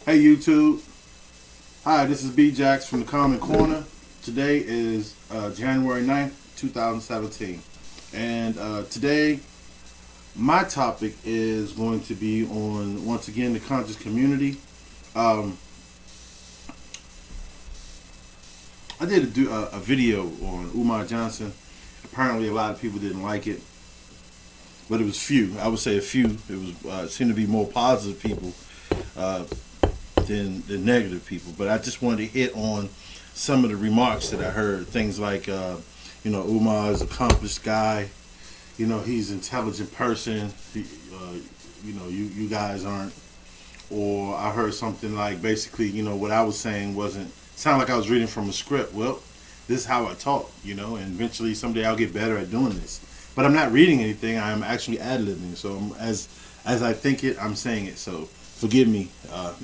Hey YouTube. Hi, this is B-Jax from the Common Corner. Today is January 9th, 2017. And today, my topic is going to be on, once again, the conscious community. I did a video on Umar Johnson. Apparently, a lot of people didn't like it. But it was few. I would say a few. It was seemed to be more positive people than the negative people. But I just wanted to hit on some of the remarks that I heard. Things like, Umar is an accomplished guy. He's an intelligent person. You guys aren't. Or I heard something like, basically, what I was saying wasn't, sound like I was reading from a script. Well, this is how I talk, and eventually someday I'll get better at doing this. But I'm not reading anything. I'm actually ad-libbing. So as I think it, I'm saying it. So forgive me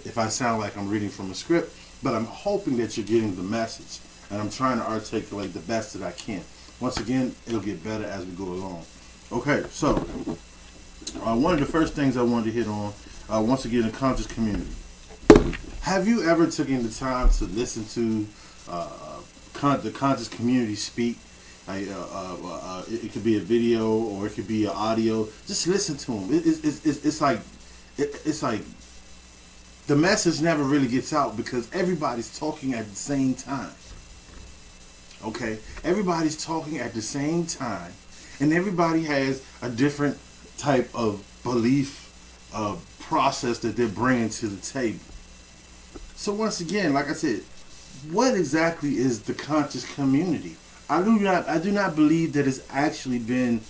if I sound like I'm reading from a script, but I'm hoping that you're getting the message. And I'm trying to articulate the best that I can. Once again, it'll get better as we go along. Okay, so one of the first things I wanted to hit on, once again, the conscious community. Have you ever taken the time to listen to the conscious community speak? It could be a video or it could be an audio. Just listen to them. It's like the message never really gets out because everybody's talking at the same time. Okay, everybody's talking at the same time, and everybody has a different type of belief process that they're bringing to the table. So once again, like I said, what exactly is the conscious community? I do not believe that it's actually been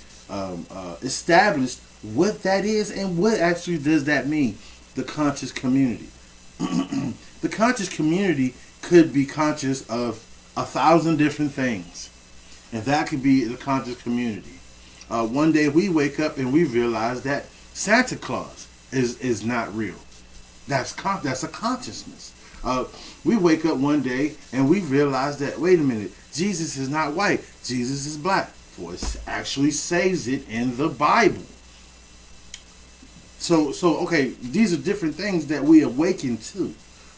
established what that is and what actually does that mean, the conscious community. The conscious community could be conscious of 1,000 different things, and that could be the conscious community. One day we wake up and we realize that Santa Claus is not real. That's a consciousness. We wake up one day and we realize that, wait a minute, Jesus is not white, Jesus is black. For it actually says it in the Bible. So okay, these are different things that we awaken to.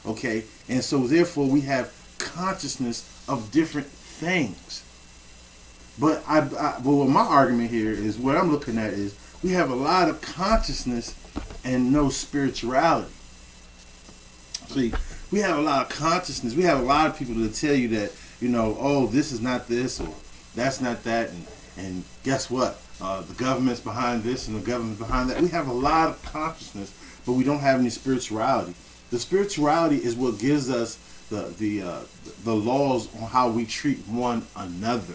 Okay, and so therefore we have consciousness of different things. But what my argument here is, what I'm looking at is, we have a lot of consciousness and no spirituality. See, we have a lot of consciousness. We have a lot of people that tell you that, oh, this is not this or that's not that. And guess what? The government's behind this and the government's behind that. We have a lot of consciousness, but we don't have any spirituality. The spirituality is what gives us the laws on how we treat one another.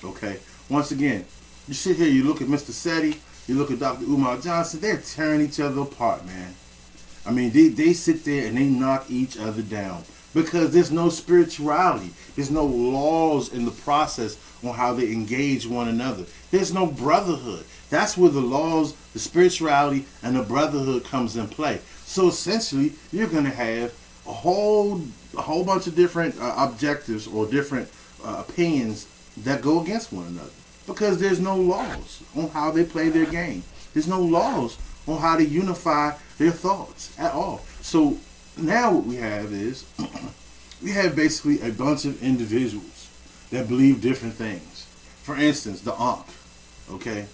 Okay? Once again, you sit here, you look at Mr. Seti, you look at Dr. Umar Johnson, they're tearing each other apart, man. I mean, they sit there and they knock each other down because there's no spirituality. There's no laws in the process on how they engage one another. There's no brotherhood. That's where the laws, the spirituality, and the brotherhood comes in play. So essentially, you're going to have a whole bunch of different objectives or different opinions that go against one another because there's no laws on how they play their game. There's no laws on how to unify their thoughts at all. So now what we have is we have basically a bunch of individuals that believe different things. For instance, the Ankh. Okay,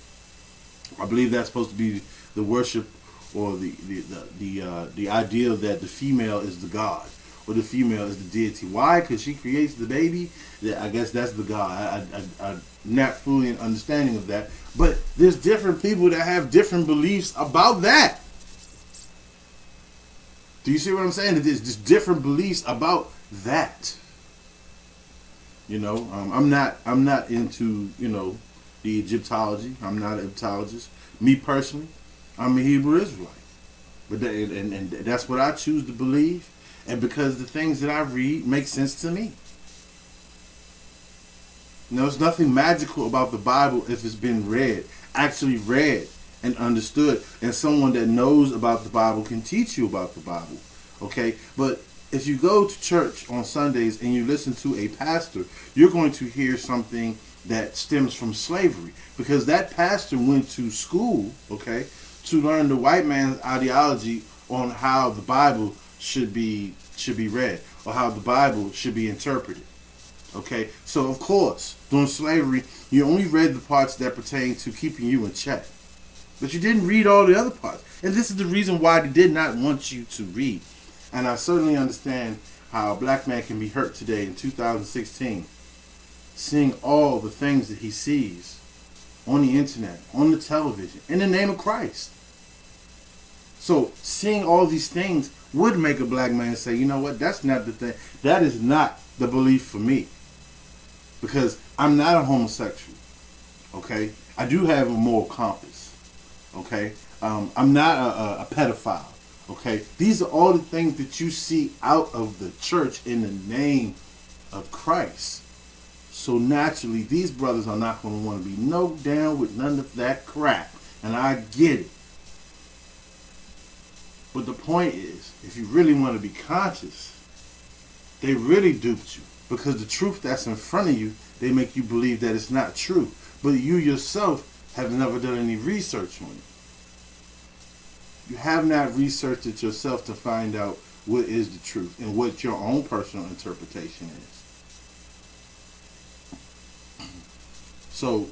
I believe that's supposed to be the worship or the idea that the female is the god or the female is the deity. Why? Because she creates the baby. Yeah, I guess that's the god. I'm not fully in understanding of that. But there's different people that have different beliefs about that. Do you see what I'm saying? There's just different beliefs about that. I'm not into, the Egyptology. I'm not an Egyptologist. Me personally, I'm a Hebrew Israelite. But and that's what I choose to believe. And because the things that I read make sense to me. There's nothing magical about the Bible if it's been actually read and understood. And someone that knows about the Bible can teach you about the Bible. Okay? But if you go to church on Sundays and you listen to a pastor, you're going to hear something that stems from slavery. Because that pastor went to school, okay, to learn the white man's ideology on how the Bible should be read, or how the Bible should be interpreted. Okay, so of course, during slavery, you only read the parts that pertain to keeping you in check, but you didn't read all the other parts. And this is the reason why they did not want you to read. And I certainly understand how a black man can be hurt today in 2016, seeing all the things that he sees on the internet, on the television, in the name of Christ. So seeing all these things would make a black man say, you know what, that's not the thing. That is not the belief for me. Because I'm not a homosexual. Okay? I do have a moral compass. Okay? I'm not a pedophile. Okay? These are all the things that you see out of the church in the name of Christ. So naturally, these brothers are not going to want to be no down with none of that crap. And I get it. But the point is, if you really want to be conscious, they really duped you. Because the truth that's in front of you, they make you believe that it's not true. But you yourself have never done any research on it. You have not researched it yourself to find out what is the truth and what your own personal interpretation is. So,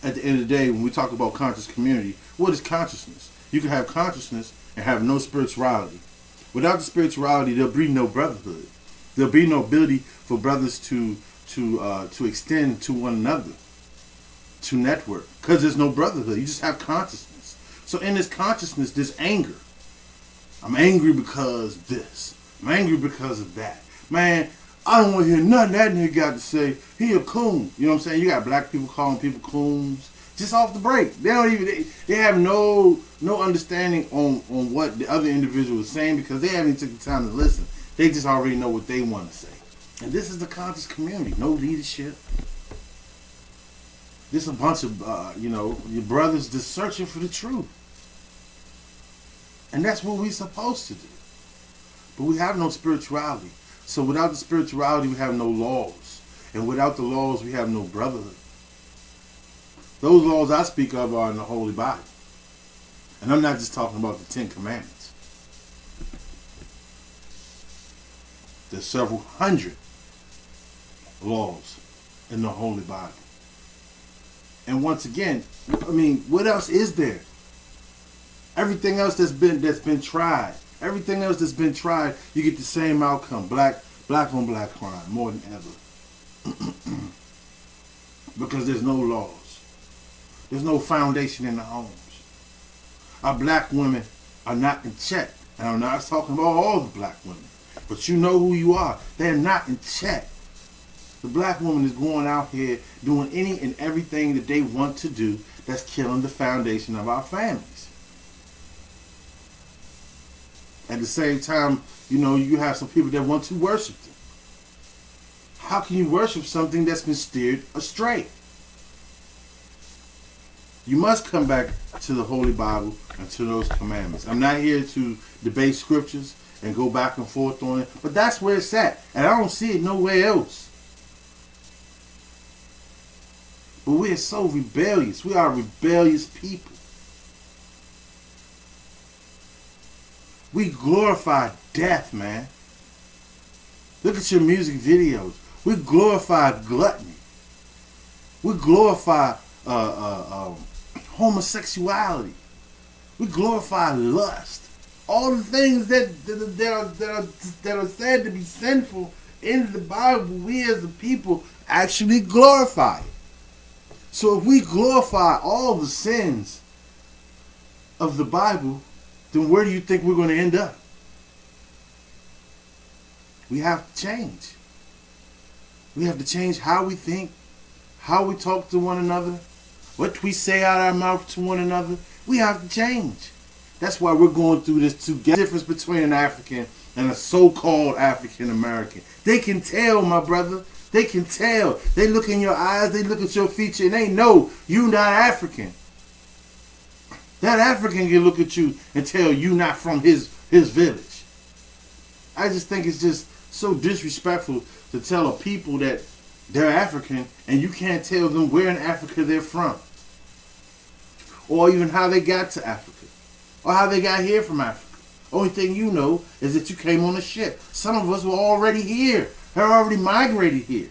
at the end of the day, when we talk about conscious community, what is consciousness? You can have consciousness and have no spirituality. Without the spirituality, there'll be no brotherhood. There'll be no ability for brothers to extend to one another, to network, because there's no brotherhood. You just have consciousness. So in this consciousness, there's anger. I'm angry because this. I'm angry because of that. Man, I don't want to hear nothing that nigga got to say. He a coon. You know what I'm saying? You got black people calling people coons just off the break. They don't even. They have no understanding on what the other individual is saying because they haven't even took the time to listen. They just already know what they want to say. And this is the conscious community. No leadership. This a bunch of, your brothers just searching for the truth. And that's what we're supposed to do. But we have no spirituality. So without the spirituality, we have no laws. And without the laws, we have no brotherhood. Those laws I speak of are in the Holy Bible. And I'm not just talking about the 10 Commandments. There's several hundred laws in the Holy Bible. And once again, I mean, what else is there? Everything else that's been tried. Everything else that's been tried, you get the same outcome. Black on black crime, more than ever. Because there's no laws. There's no foundation in the homes. Our black women are not in check. And I'm not talking about all the black women. But you know who you are. They're not in check. The black woman is going out here doing any and everything that they want to do that's killing the foundation of our families. At the same time, you have some people that want to worship them. How can you worship something that's been steered astray? You must come back to the Holy Bible and to those commandments. I'm not here to debate scriptures and go back and forth on it, but that's where it's at. And I don't see it nowhere else. But we are so rebellious. We are rebellious people. We glorify death, man. Look at your music videos. We glorify gluttony. We glorify homosexuality. We glorify lust. All the things that are said to be sinful in the Bible, we as a people actually glorify it. So if we glorify all the sins of the Bible, then where do you think we're going to end up? We have to change. We have to change how we think, how we talk to one another, what we say out our mouth to one another. We have to change. That's why we're going through this together. The difference between an African and a so-called African American. They can tell, my brother. They can tell. They look in your eyes, they look at your feature, and they know you're not African. That African can look at you and tell you not from his village. I just think it's just so disrespectful to tell a people that they're African and you can't tell them where in Africa they're from. Or even how they got to Africa. Or how they got here from Africa. Only thing you know is that you came on a ship. Some of us were already here, had already migrated here.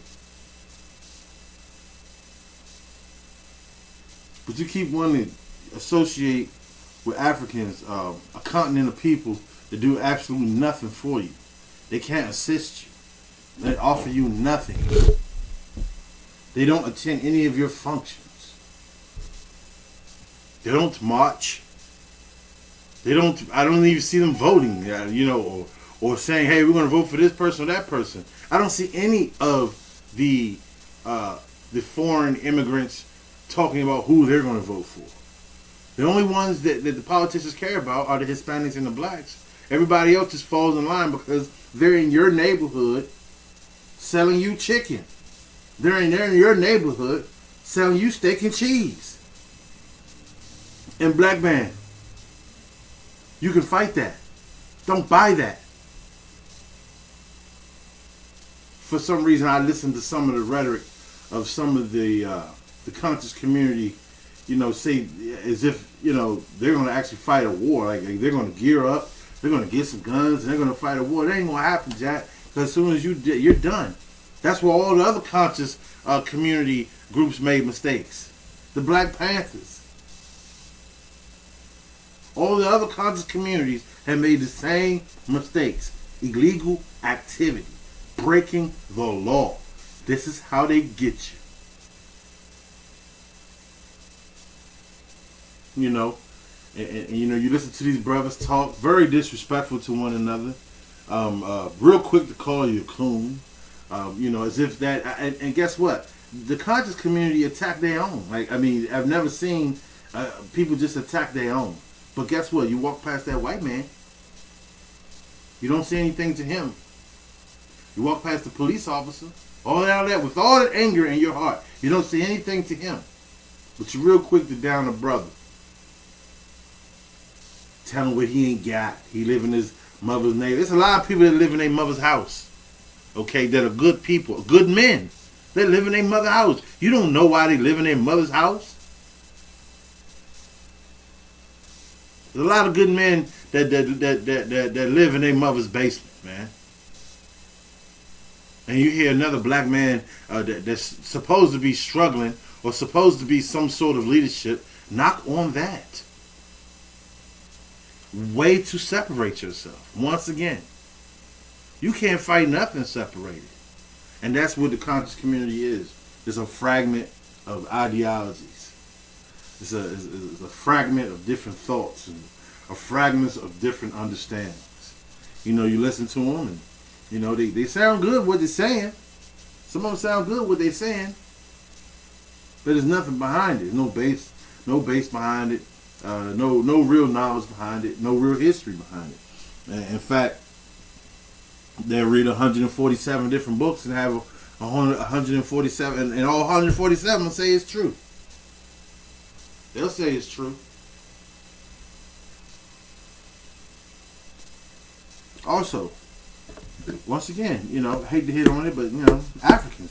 But you keep wanting to associate with Africans, a continent of people that do absolutely nothing for you. They can't assist you. They offer you nothing. They don't attend any of your functions. They don't march. I don't even see them voting, or saying, hey, we're going to vote for this person or that person. I don't see any of the foreign immigrants talking about who they're going to vote for. The only ones that the politicians care about are the Hispanics and the blacks. Everybody else just falls in line because they're in your neighborhood selling you chicken. They're in your neighborhood selling you steak and cheese. And black man, you can fight that. Don't buy that. For some reason, I listened to some of the rhetoric of some of the conscious community, say as if, they're going to actually fight a war. Like they're going to gear up, they're going to get some guns, and they're going to fight a war. That ain't going to happen, Jack, because as soon as you're done. That's where all the other conscious community groups made mistakes. The Black Panthers. All the other conscious communities have made the same mistakes. Illegal activity. Breaking the law. This is how they get you. And you listen to these brothers talk, very disrespectful to one another. Real quick to call you a coon. As if that, and guess what? The conscious community attack their own. I've never seen people just attack their own. But guess what? You walk past that white man, you don't see anything to him. You walk past the police officer, all that with all that anger in your heart, you don't see anything to him. But you're real quick to down a brother. Tell him what he ain't got. He live in his mother's neighborhood. There's a lot of people that live in their mother's house. Okay, that are good people, good men. They live in their mother's house. You don't know why they live in their mother's house. There's a lot of good men that live in their mother's basement, man. And you hear another black man that's supposed to be struggling or supposed to be some sort of leadership, knock on that. Way to separate yourself. Once again, you can't fight nothing separated. And that's what the conscious community is. It's a fragment of ideologies. It's a fragment of different thoughts and a fragments of different understandings. You listen to them and, they sound good what they're saying. Some of them sound good what they're saying. But there's nothing behind it. No base behind it. No real knowledge behind it. No real history behind it. And in fact, they'll read 147 different books and have 147, and all 147 will say it's true. They'll say it's true. Also, once again, I hate to hit on it, but Africans.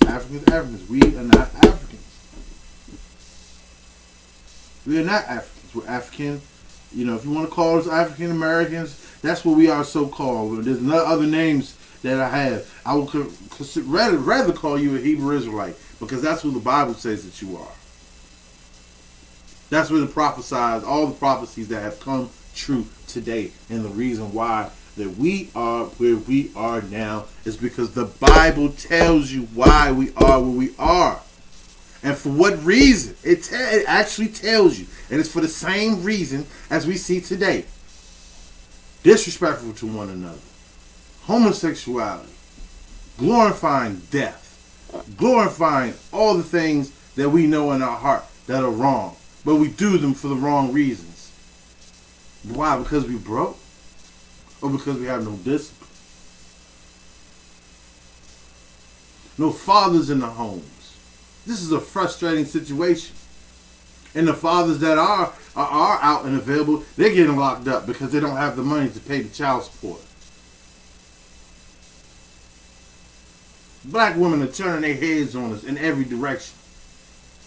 We are not Africans. We are not Africans. We're African. If you want to call us African Americans, that's what we are so called. There's no other names that I have. I would rather call you a Hebrew Israelite, because that's what the Bible says that you are. That's what it prophesies, all the prophecies that have come true today. And the reason why that we are where we are now is because the Bible tells you why we are where we are. And for what reason? It actually tells you. And it's for the same reason as we see today. Disrespectful to one another. Homosexuality. Glorifying death. Glorifying all the things that we know in our heart that are wrong. But we do them for the wrong reasons. Why? Because we broke? Or because we have no discipline? No fathers in the homes. This is a frustrating situation. And the fathers that are out and available, they're getting locked up because they don't have the money to pay the child support. Black women are turning their heads on us in every direction.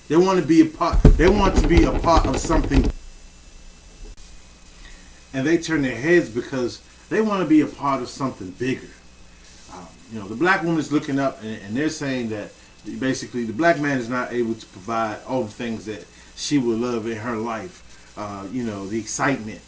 They want to be a part. They want to be a part of something, and they turn their heads because They want to be a part of something bigger. The black woman is looking up, and they're saying that basically the black man is not able to provide all the things that she would love in her life. The excitement,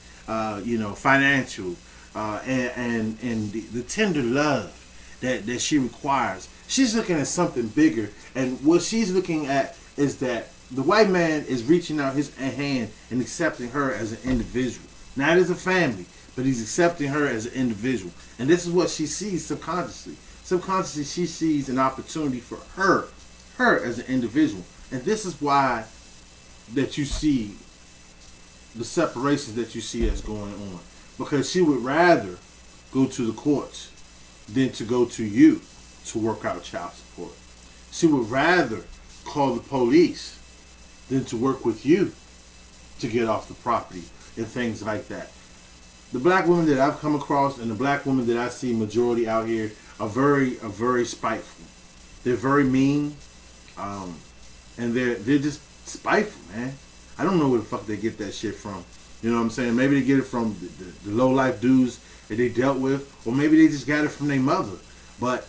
financial, and the tender love that she requires. She's looking at something bigger, and what she's looking at is that the white man is reaching out his hand and accepting her as an individual, not as a family, but he's accepting her as an individual. And this is what she sees subconsciously. Subconsciously, she sees an opportunity for her as an individual. And this is why that you see the separations that you see that's going on. Because she would rather go to the courts than to go to you to work out child support. She would rather call the police than to work with you to get off the property and things like that. The black women that I've come across and the black women that I see majority out here are very spiteful. They're very mean, and they're just spiteful, man. I don't know where the fuck they get that shit from. You know what I'm saying? Maybe they get it from the low life dudes that they dealt with, or maybe they just got it from their mother. But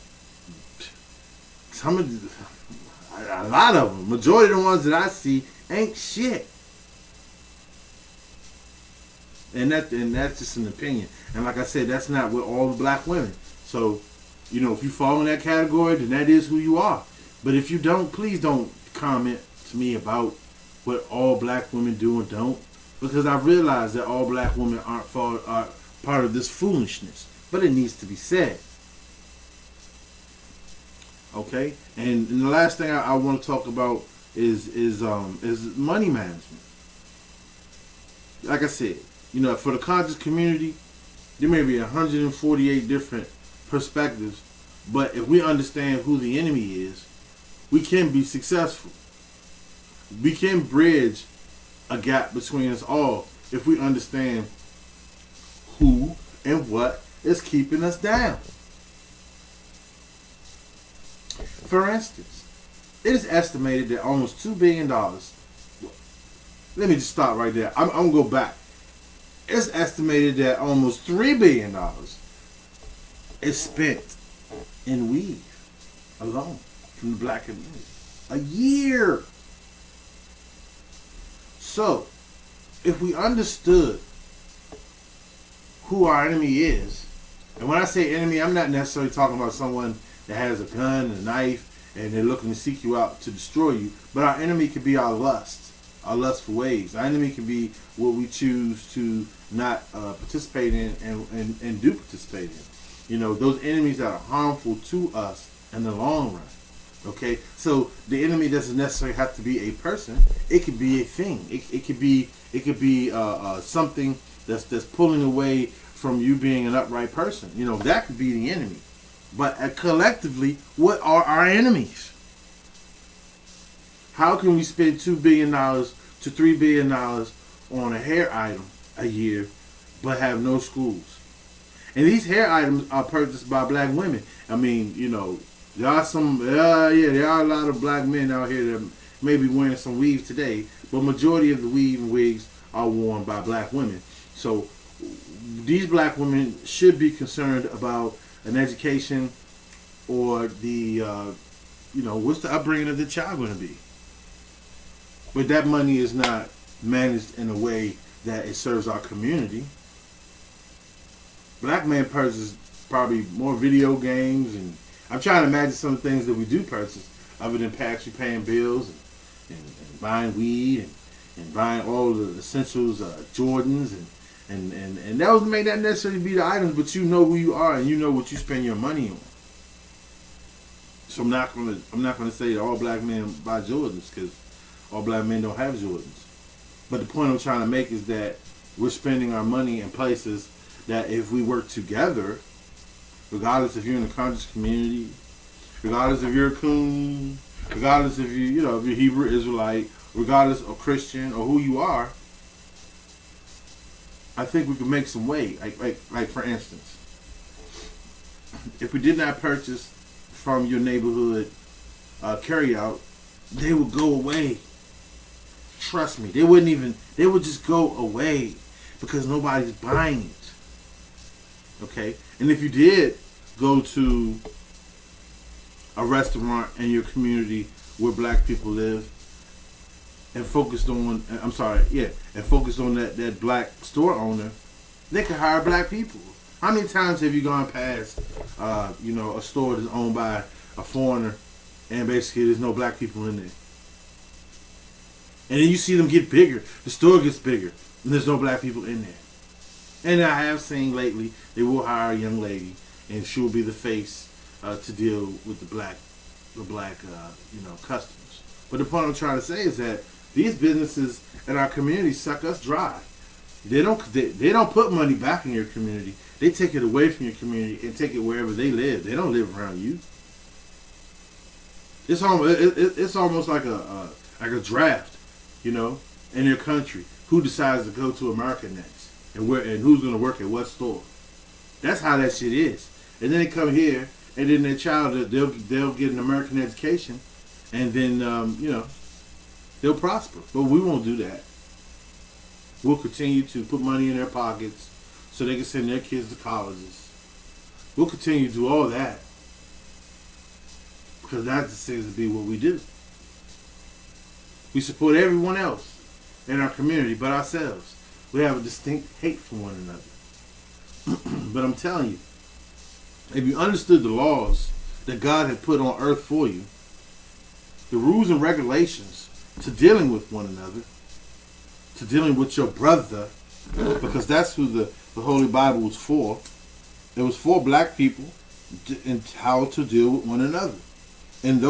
a lot of them, majority of the ones that I see, ain't shit. And that's just an opinion. And like I said, that's not with all the black women. So, if you fall in that category, then that is who you are. But if you don't, please don't comment to me about what all black women do and don't. Because I realize that all black women are part of this foolishness. But it needs to be said. Okay? And the last thing I want to talk about is money management. Like I said, for the conscious community, there may be 148 different perspectives, but if we understand who the enemy is, we can be successful. We can bridge a gap between us all if we understand who and what is keeping us down. For instance, it is estimated that almost $2 billion. Let me just stop right there. I'm going to go back. It's estimated that almost $3 billion is spent in weave alone from the black community. A year. So, if we understood who our enemy is, and when I say enemy, I'm not necessarily talking about someone that has a gun and a knife and they're looking to seek you out to destroy you, but our enemy could be our lustful ways. Our enemy can be what we choose to not participate in and do participate in. Those enemies that are harmful to us in the long run. Okay, so the enemy doesn't necessarily have to be a person. It could be a thing. It could be something that's pulling away from you being an upright person. That could be the enemy. But collectively, what are our enemies? How can we spend $2 billion to $3 billion on a hair item a year, but have no schools? And these hair items are purchased by black women. I mean, there are there are a lot of black men out here that may be wearing some weave today, but majority of the weave and wigs are worn by black women. So these black women should be concerned about an education or the, what's the upbringing of the child going to be? But that money is not managed in a way that it serves our community. Black men purchase probably more video games, and I'm trying to imagine some of the things that we do purchase other than actually paying bills and buying weed and buying all the essentials, Jordans, and that may not necessarily be the items, but you know who you are and you know what you spend your money on. So I'm not gonna say that all black men buy Jordans, because all black men don't have Jordans. But the point I'm trying to make is that we're spending our money in places that if we work together, regardless if you're in the conscious community, regardless if you're a coon, regardless if if you're Hebrew Israelite, regardless of Christian or who you are, I think we can make some way. Like for instance, if we did not purchase from your neighborhood carryout, they would go away. Trust me, they would just go away because nobody's buying it. Okay? And if you did go to a restaurant in your community where black people live and focused on, and focused on that black store owner, they could hire black people. How many times have you gone past, a store that's owned by a foreigner and basically there's no black people in there? And then you see them get bigger. The store gets bigger and there's no black people in there. And I have seen lately they will hire a young lady and she will be the face to deal with the black customers. But the point I'm trying to say is that these businesses in our community suck us dry. They don't put money back in your community. They take it away from your community and take it wherever they live. They don't live around you. It's almost like a draft, in your country. Who decides to go to America next, and who's going to work at what store? That's how that shit is. And then they come here, and then their child they'll get an American education, and then they'll prosper. But we won't do that. We'll continue to put money in their pockets so they can send their kids to colleges. We'll continue to do all that because that seems to be what we do. We support everyone else in our community but ourselves. We have a distinct hate for one another. But I'm telling you, if you understood the laws that God had put on earth for you, the rules and regulations to dealing with one another, to dealing with your brother, because that's who the Holy Bible was for. It was for black people and how to deal with one another. And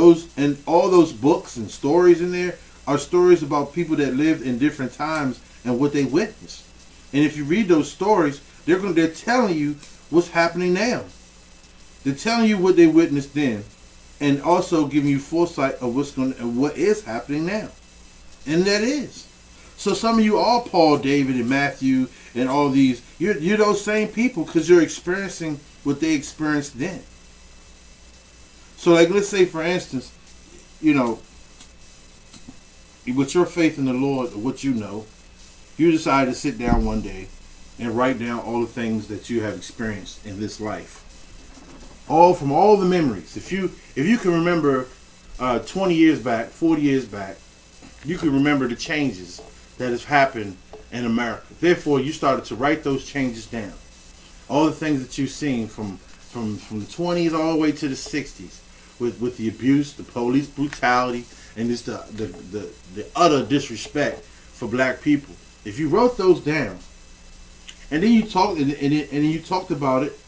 all those books and stories in there are stories about people that lived in different times and what they witnessed. And if you read those stories, they're telling you what's happening now. They're telling you what they witnessed then, and also giving you foresight of what is happening now. And that is. So some of you are Paul, David, and Matthew, and all these. You're those same people because you're experiencing what they experienced then. So, like, let's say, for instance, with your faith in the Lord, or what you decide to sit down one day and write down all the things that you have experienced in this life. From all the memories. If you can remember 20 years back, 40 years back, you can remember the changes that has happened in America. Therefore, you started to write those changes down. All the things that you've seen from the 20s all the way to the 60s with the abuse, the police brutality, and just the utter disrespect for black people. If you wrote those down, and then you talked about it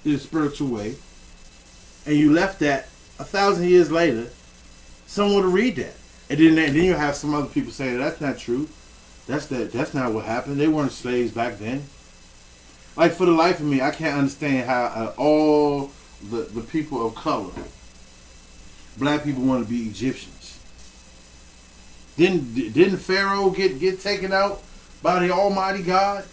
in a spiritual way, and you left that 1,000 years later, someone to read that, and then you have some other people saying that's not true. That's not what happened. They weren't slaves back then. Like, for the life of me, I can't understand how all the people of color, black people, want to be Egyptians. Didn't Pharaoh get taken out by the Almighty God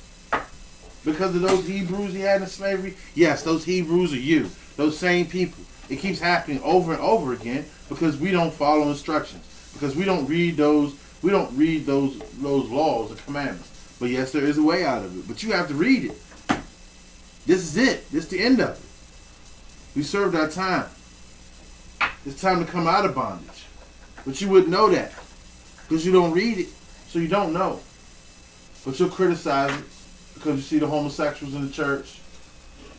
because of those Hebrews he had in slavery? Yes, those Hebrews are you. Those same people. It keeps happening over and over again because we don't follow instructions. Because we don't read those laws or commandments. But yes, there is a way out of it. But you have to read it. This is it. This is the end of it. We served our time. It's time to come out of bondage. But you wouldn't know that. Because you don't read it. So you don't know. But you'll criticize it. Because you see the homosexuals in the church.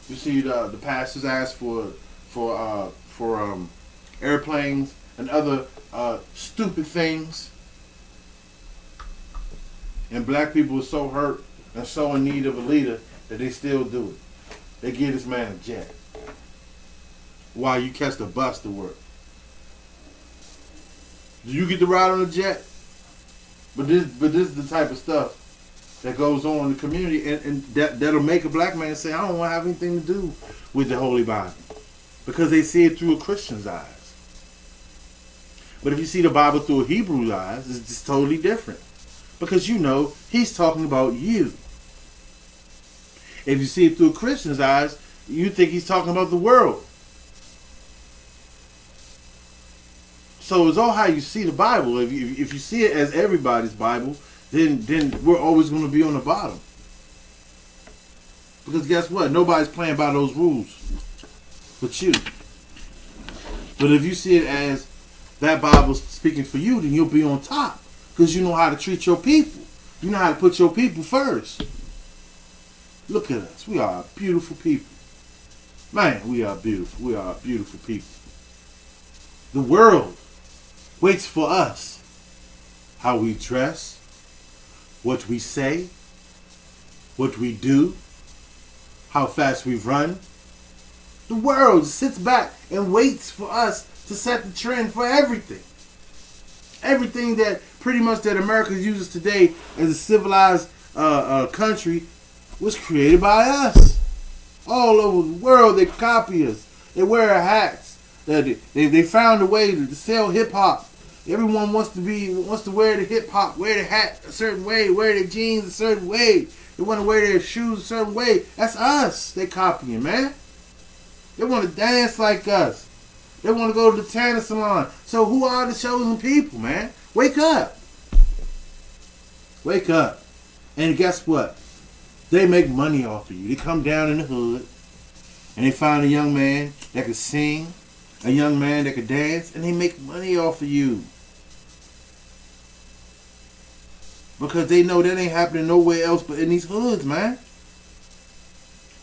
You see the pastors ask for airplanes and other stupid things. And black people are so hurt and so in need of a leader that they still do it. They give this man a jet while you catch the bus to work. Do you get to ride on a jet? But this is the type of stuff that goes on in the community, and that'll make a black man say, I don't want to have anything to do with the Holy Bible. Because they see it through a Christian's eyes. But if you see the Bible through a Hebrew's eyes, it's just totally different. Because he's talking about you. If you see it through a Christian's eyes, you think he's talking about the world. So it's all how you see the Bible. If you see it as everybody's Bible, then we're always going to be on the bottom. Because guess what? Nobody's playing by those rules but you. But if you see it as that Bible's speaking for you, then you'll be on top. Because you know how to treat your people. You know how to put your people first. Look at us. We are beautiful people. Man, we are beautiful. We are beautiful people. The world waits for us. How we dress, what we say, what we do, how fast we run. The world sits back and waits for us to set the trend for everything. Everything that pretty much that America uses today as a civilized country was created by us. All over the world they copy us. They wear our hats. They found a way to sell hip hop. Everyone wants to wear the hip hop, wear the hat a certain way, wear their jeans a certain way. They want to wear their shoes a certain way. That's us. They copying, man. They want to dance like us. They want to go to the tanning salon. So who are the chosen people, man? Wake up. Wake up. And guess what? They make money off of you. They come down in the hood and they find a young man that can sing, a young man that can dance, and they make money off of you. Because they know that ain't happening nowhere else but in these hoods, man.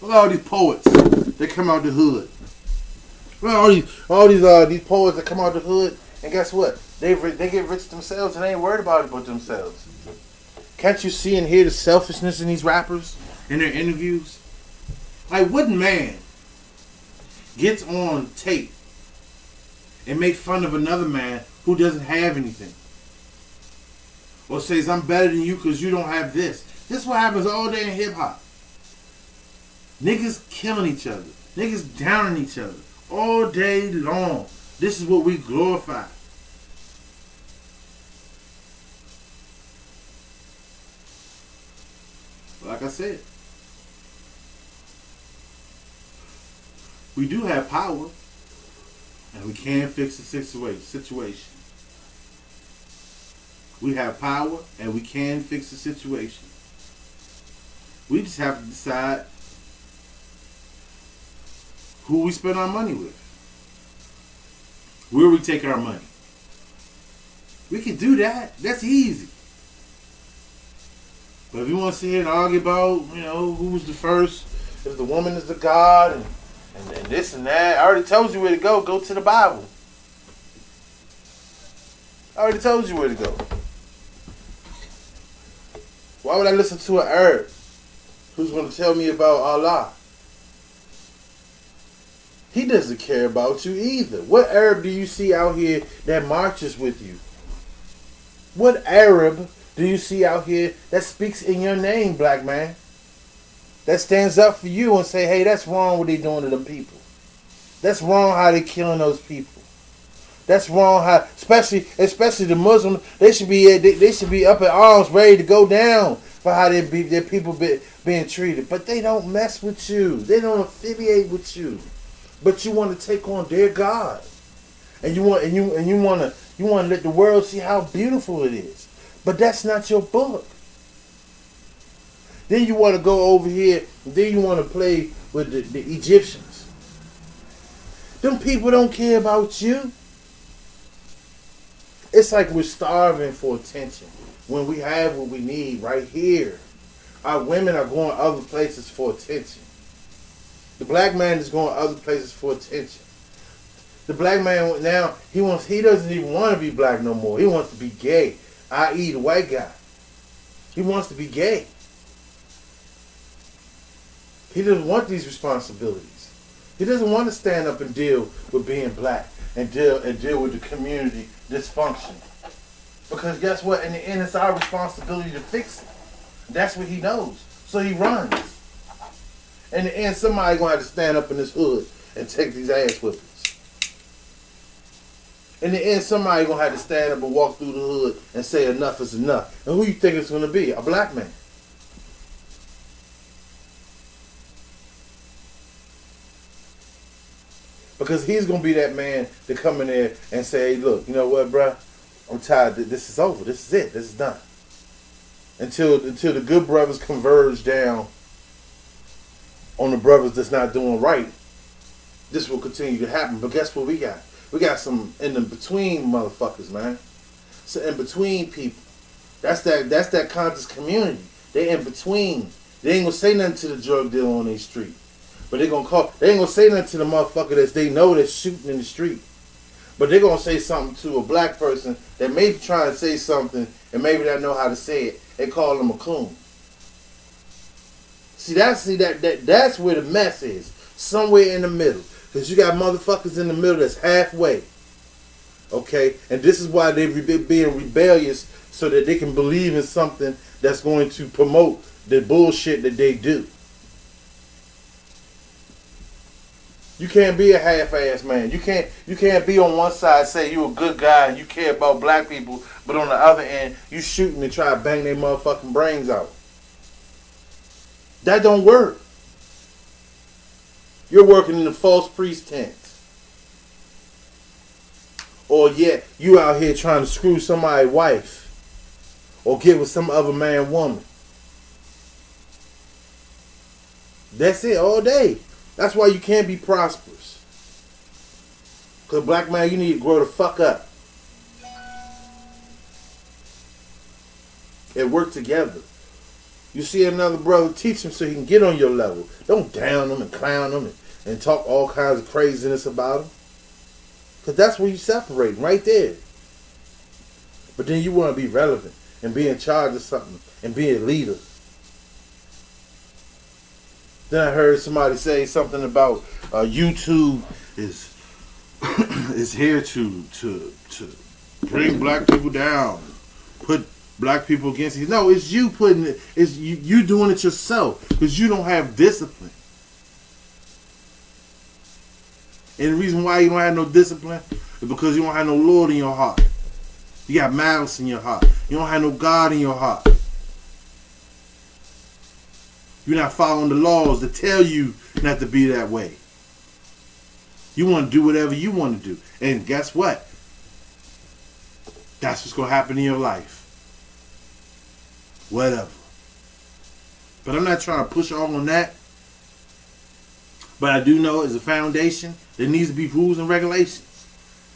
Look at all these poets that come out the hood. Look at all these poets that come out the hood, and guess what? They get rich themselves and they ain't worried about it but themselves. Can't you see and hear the selfishness in these rappers in their interviews? Like, what man gets on tape and make fun of another man who doesn't have anything? Or says, I'm better than you because you don't have this. This is what happens all day in hip-hop. Niggas killing each other. Niggas downing each other. All day long. This is what we glorify. Like I said, we do have power. And we can fix the situation. We have power and we can fix the situation. We just have to decide who we spend our money with. Where we take our money. We can do that. That's easy. But if you want to sit here and argue about, who was the first, if the woman is the God and this and that, I already told you where to go. Go to the Bible. I already told you where to go. Why would I listen to an Arab who's going to tell me about Allah? He doesn't care about you either. What Arab do you see out here that marches with you? What Arab do you see out here that speaks in your name, black man? That stands up for you and say, hey, that's wrong what they doing to them people. That's wrong how they killing those people. That's wrong how, especially the Muslims, they should be up in arms, ready to go down for how their people being treated. But they don't mess with you. They don't affiliate with you. But you want to take on their God, and you want to let the world see how beautiful it is. But that's not your book. Then you want to go over here, and then you want to play with the Egyptians. Them people don't care about you. It's like we're starving for attention when we have what we need right here. Our women are going other places for attention. The black man is going other places for attention. The black man now, he doesn't even want to be black no more. He wants to be gay, i.e. the white guy. He wants to be gay. He doesn't want these responsibilities. He doesn't want to stand up and deal with being black and deal with the community dysfunction. Because guess what? In the end, it's our responsibility to fix it. That's what he knows. So he runs. In the end, somebody's going to have to stand up in this hood and take these ass whippings. In the end, somebody's going to have to stand up and walk through the hood and say enough is enough. And who you think it's going to be? A black man. Because he's going to be that man to come in there and say, hey, look, you know what, bruh? I'm tired. This is over. This is it. This is done. Until the good brothers converge down on the brothers that's not doing right, this will continue to happen. But guess what we got? We got some in the between motherfuckers, man. So in between people. That's that conscious community. They in between. They ain't gonna say nothing to the drug dealer on their street. But they ain't gonna say nothing to the motherfucker that they know that's shooting in the street. But they're gonna say something to a black person that may be trying to say something and maybe they know how to say it. They call them a coon. That's where the mess is. Somewhere in the middle. Because you got motherfuckers in the middle that's halfway. Okay? And this is why they're being rebellious, so that they can believe in something that's going to promote the bullshit that they do. You can't be a half-ass man. You can't be on one side say you a good guy and you care about black people, but on the other end you shooting and try to bang their motherfucking brains out. That don't work. You're working in the false pretense. Or yet you out here trying to screw somebody's wife or get with some other man, woman. That's it all day. That's why you can't be prosperous. Because black man, you need to grow the fuck up. And work together. You see another brother, teach him so he can get on your level. Don't down him and clown him and talk all kinds of craziness about him. Because that's where you separate, right there. But then you want to be relevant and be in charge of something and be a leader. Then I heard somebody say something about YouTube is here to bring black people down, put black people against you. No, it's you putting it. It's you doing it yourself because you don't have discipline. And the reason why you don't have no discipline is because you don't have no Lord in your heart. You got malice in your heart. You don't have no God in your heart. You're not following the laws that tell you not to be that way. You want to do whatever you want to do. And guess what? That's what's going to happen in your life. Whatever. But I'm not trying to push all on that. But I do know as a foundation, there needs to be rules and regulations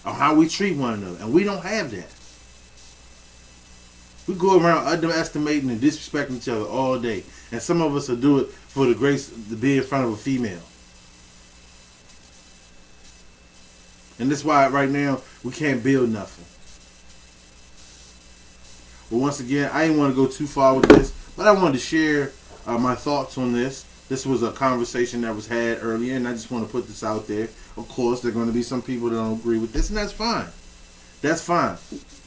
on how we treat one another. And we don't have that. We go around underestimating and disrespecting each other all day. And some of us will do it for the grace to be in front of a female. And that's why right now we can't build nothing. But once again, I didn't want to go too far with this. But I wanted to share my thoughts on this. This was a conversation that was had earlier. And I just want to put this out there. Of course, there are going to be some people that don't agree with this. And that's fine. That's fine.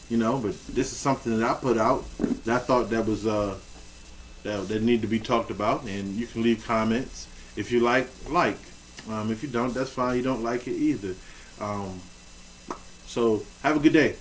You know, but this is something that I put out that I thought that was that need to be talked about, and you can leave comments if you like. If you don't, that's fine. You don't like it either. So have a good day.